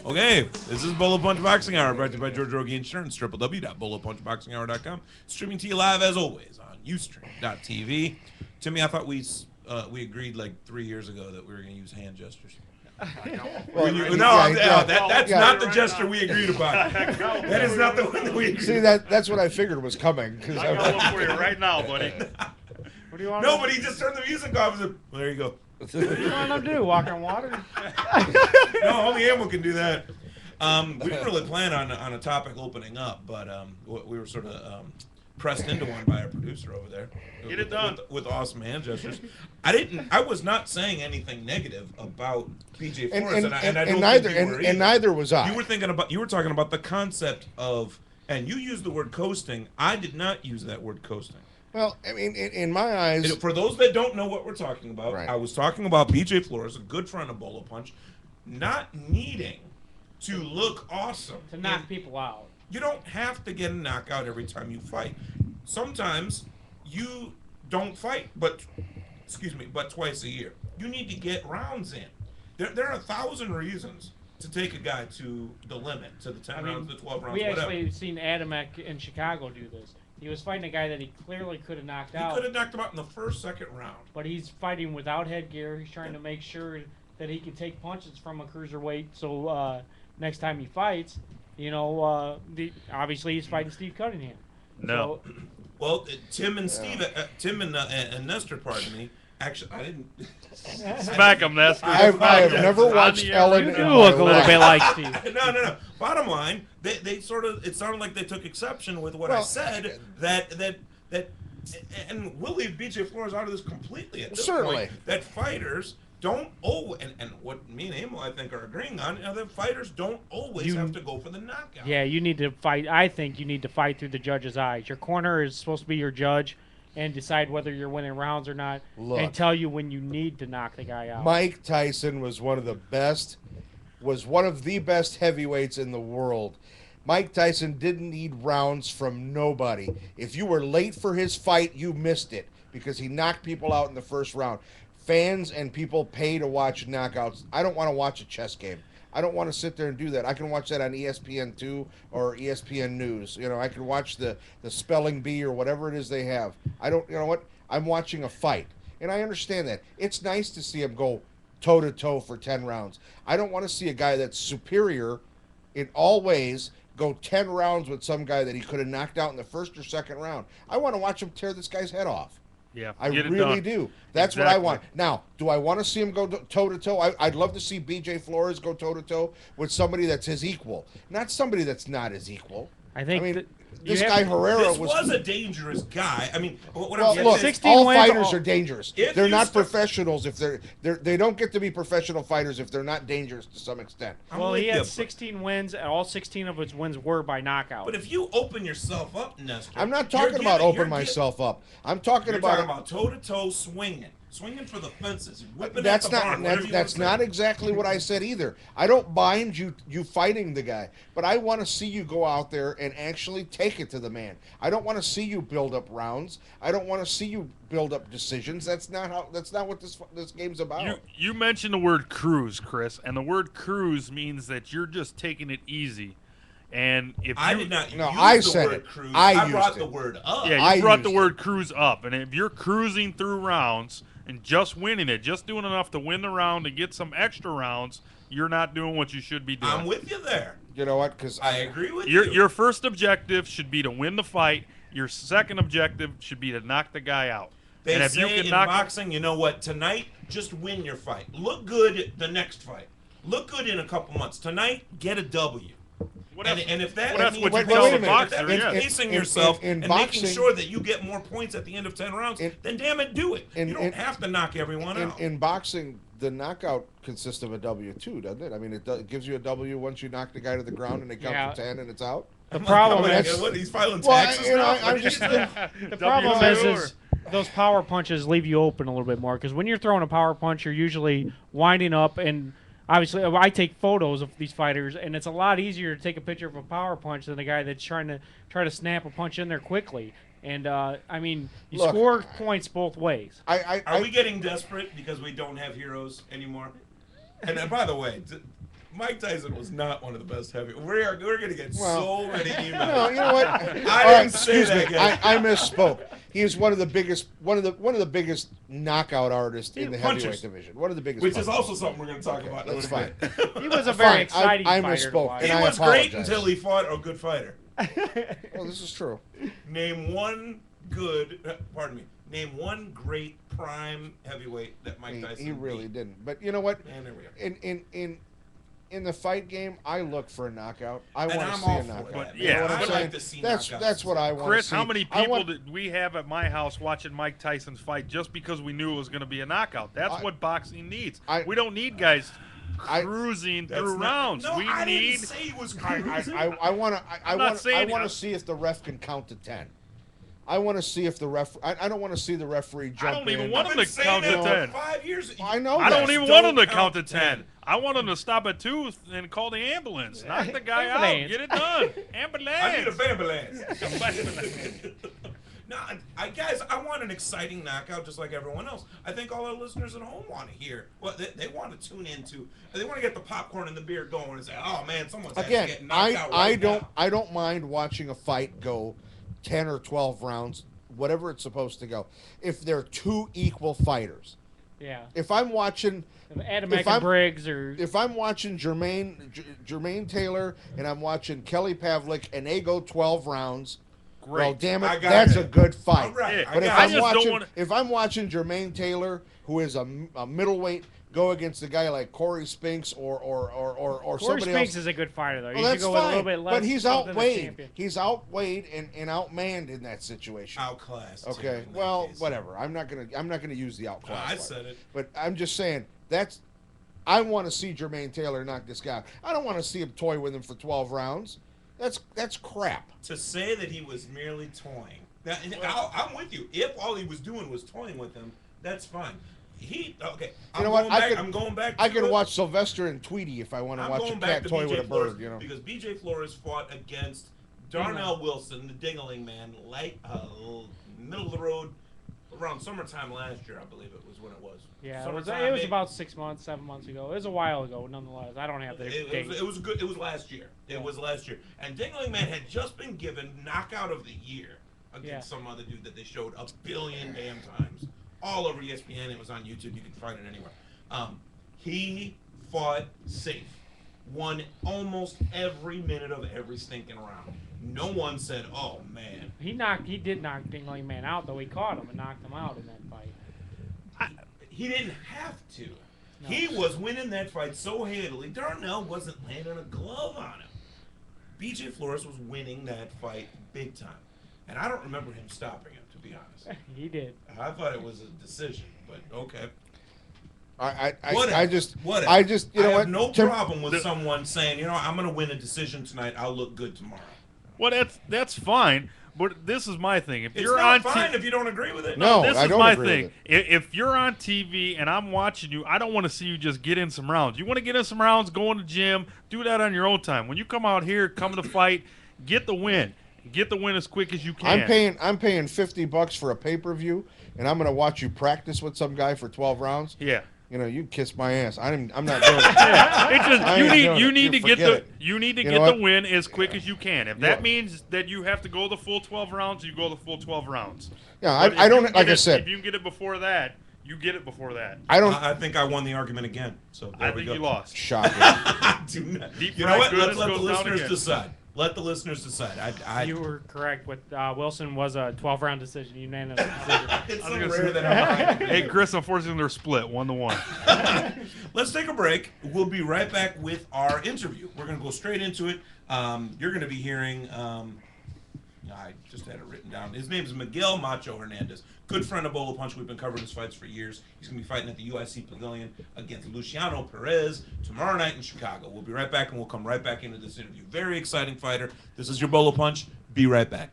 Okay, this is Bolo Punch Boxing Hour, brought to you by George Rogie Insurance, www.bolopunchboxinghour.com. Streaming to you live, as always, on Ustream.tv. Timmy, I thought we agreed like 3 years ago that we were going to use hand gestures. That's not the gesture we agreed upon. That is not the one that we agreed See, that's what I figured was coming. I got one for you right now, buddy. What do you want? No, but he just turned the music off and said, well, there you go. What do you want him to do? Walk on water? No, only him can do that. We didn't really plan on a topic opening up, but we were sort of pressed into one by our producer over there. Get it done with awesome hand gestures. I was not saying anything negative about PJ Flores, and I don't neither think you were and neither was I. You were talking about the concept of, and you used the word coasting. I did not use that word coasting. Well, I mean, in my eyes, for those that don't know what we're talking about, right. I was talking about PJ Flores, a good friend of Bolo Punch, not needing to look awesome. To knock people out. You don't have to get a knockout every time you fight. Sometimes you don't fight, but twice a year. You need to get rounds in. There are 1,000 reasons to take a guy to the limit, to the 10 rounds, the 12 rounds, we whatever. actually seen Adamek in Chicago do this. He was fighting a guy that he clearly could have knocked out. He could have knocked him out in the first, second round. But he's fighting without headgear. He's trying to make sure that he can take punches from a cruiserweight. So next time he fights, obviously he's fighting Steve Cunningham. No. So, well, Tim and Steve, and Nestor, pardon me. Actually, I didn't. Smack him, Nestor. I have never watched Ellen. You do look a little bit like Steve. No. Bottom line, they sort of, it sounded like they took exception with what I said. That and we'll leave BJ Flores out of this completely at this point. That fighters don't always, and what me and Emil I think are agreeing on, that fighters don't always have to go for the knockout. Yeah, you need to fight. I think you need to fight through the judge's eyes. Your corner is supposed to be your judge and decide whether you're winning rounds or not, and tell you when you need to knock the guy out. Mike Tyson was one of the best heavyweights in the world. Mike Tyson didn't need rounds from nobody. If you were late for his fight, you missed it because he knocked people out in the first round. Fans and people pay to watch knockouts. I don't want to watch a chess game. I don't want to sit there and do that. I can watch that on ESPN2 or ESPN News. I can watch the spelling bee or whatever it is they have. I don't, you know what? I'm watching a fight. And I understand that. It's nice to see him go toe-to-toe for 10 rounds. I don't want to see a guy that's superior in all ways go 10 rounds with some guy that he could have knocked out in the first or second round. I want to watch him tear this guy's head off. Yeah, I really do. That's what I want. Now, do I want to see him go toe-to-toe? I'd love to see BJ Flores go toe-to-toe with somebody that's his equal, not somebody that's not his equal. I think this guy Herrera was a dangerous guy. I mean, what well, I'm look, 16 all wins, fighters are dangerous. They're not professionals if they don't get to be professional fighters if they're not dangerous to some extent. Well, he had 16 wins, and all 16 of his wins were by knockout. But if you open yourself up, Nestor, I'm not talking about open myself up. I'm talking about toe-to-toe swinging for the fences. That's not exactly what I said either. I don't mind you fighting the guy, but I want to see you go out there and actually take it to the man. I don't want to see you build up rounds. I don't want to see you build up decisions. That's not what this game's about. You mentioned the word cruise, Chris, and the word cruise means that you're just taking it easy. And if I did not, I said it. Cruise. I brought the word up. Yeah, you brought the word cruise up, and if you're cruising through rounds and just winning it, just doing enough to win the round and get some extra rounds, you're not doing what you should be doing. I'm with you there. You know what? Because I agree with you. Your first objective should be to win the fight. Your second objective should be to knock the guy out. They and if say you can in knock boxing, you know what? Tonight, just win your fight. Look good the next fight. Look good in a couple months. Tonight, get a W. And if that means pacing yourself and making sure that you get more points at the end of 10 rounds, then damn it, do it. You don't have to knock everyone out. In boxing, the knockout consists of a W too, doesn't it? I mean, it gives you a W once you knock the guy to the ground and they count to 10 and it's out. The problem is he's filing taxes now. The problem is those power punches leave you open a little bit more because when you're throwing a power punch, you're usually winding up and. Obviously, I take photos of these fighters, and it's a lot easier to take a picture of a power punch than a guy that's trying to snap a punch in there quickly. And you score points both ways. Are we getting desperate because we don't have heroes anymore? And by the way, Mike Tyson was not one of the best heavy. We're going to get so many emails. No, you know what? I didn't say that, guys. I misspoke. He is one of the biggest knockout artists in the heavyweight division. One of the biggest. Which is also something we're going to talk about. That's fine. He was a very exciting I fighter. misspoke. He was great until he fought a good fighter. Well, this is true. Name one good. Pardon me. Name one great prime heavyweight that Mike Tyson. He really beat. didn't. But you know what? And there we go. In the fight game, I look for a knockout. I want to see all a for knockout. that, Yeah, you know what I'm I'd saying? like to see that's knockouts. what I want to Chris, see. how many people did we have at my house watching Mike Tyson's fight just because we knew it was going to be a knockout? That's what boxing needs. We don't need guys cruising through rounds. No, we I need. didn't say he was cruising. I want to see if the ref can count to 10. I want to see if the ref. I don't want to see the referee jump in. I don't even want him to count to to 10. 5 years. I know. I don't that. even want him to count to 10. I want him to stop at 2 and call the ambulance. Knock the guy out. Get it done. Ambulance. I need a ambulance. No, guys, I want an exciting knockout just like everyone else. I think all our listeners at home want to hear. Well, they want to tune into. They want to get the popcorn and the beer going and say, "Oh man, someone's getting knocked out right now." I don't mind watching a fight go 10 or 12 rounds, whatever it's supposed to go. If they're two equal fighters. Yeah. If I'm watching Adam Briggs if I'm watching Jermaine Taylor and I'm watching Kelly Pavlik and they go 12 rounds, Great. well, damn it, that's a good fight. Right. But if I'm watching Jermaine Taylor, who is a middleweight, go against a guy like Corey Spinks or Corey somebody Spinks else. is a good fighter though. Well, You that's should go with a fine. little bit less. But he's something than the outweighed. champion. He's outweighed and outmanned in that situation. Outclassed. Okay. Well, whatever. I'm not gonna use the outclass. I said it. But I'm just saying I want to see Jermaine Taylor knock this guy out. I don't want to see him toy with him for 12 rounds. That's crap. To say that he was merely toying. Now, I'm with you. If all he was doing was toying with him, that's fine. I'm going back. I can watch Sylvester and Tweety if I want to watch a cat toy with a bird. You know, because BJ Flores fought against Darnell Wilson, the Dingling Man, middle of the road, around summertime last year, I believe it was when it was. Yeah, it was about 6 months, 7 months ago. It was a while ago, nonetheless. I don't have the date. It was good. It was last year. It was last year. And Dingling Man had just been given knockout of the year against some other dude that they showed a billion damn times. All over ESPN. It was on YouTube. You can find it anywhere. He fought safe. Won almost every minute of every stinking round. No one said, "Oh man." He did knock Dingling Man out though. He caught him and knocked him out in that fight. He didn't have to. No. He was winning that fight so handily. Darnell wasn't landing a glove on him. BJ Flores was winning that fight big time. And I don't remember him stopping him, to be honest. He did. I thought it was a decision, but okay. I have no problem with someone saying, I'm going to win a decision tonight. I'll look good tomorrow. Well, that's fine. But this is my thing. If it's you're not on fine if you don't agree with it. No, this I is don't my agree thing. with it. If you're on TV and I'm watching you, I don't want to see you just get in some rounds. You want to get in some rounds, go in the gym, do that on your own time. When you come out here, come to fight, get the win. Get the win as quick as you can. I'm paying $50 for a pay-per-view, and I'm going to watch you practice with some guy for 12 rounds. Yeah. You kiss my ass. I'm not doing it. It's just you need to get the win as quick as you can. If that means that you have to go the full 12 rounds, you go the full 12 rounds. Yeah, I don't like I said. If you can get it before that, you get it before that. I think I won the argument again. So I think you lost. Shocking. You know what? Let the listeners decide. Let the listeners decide. You were correct. With Wilson was a 12-round decision, unanimous decision. It's so rare that I'm Hey, Chris, unfortunately, they're split 1-1. Let's take a break. We'll be right back with our interview. We're going to go straight into it. You're going to be hearing, I just had it written down. His name is Miguel Macho Hernandez. Good friend of Bolo Punch. We've been covering his fights for years. He's going to be fighting at the UIC Pavilion against Luciano Perez tomorrow night in Chicago. We'll be right back, and we'll come right back into this interview. Very exciting fighter. This is your Bolo Punch. Be right back.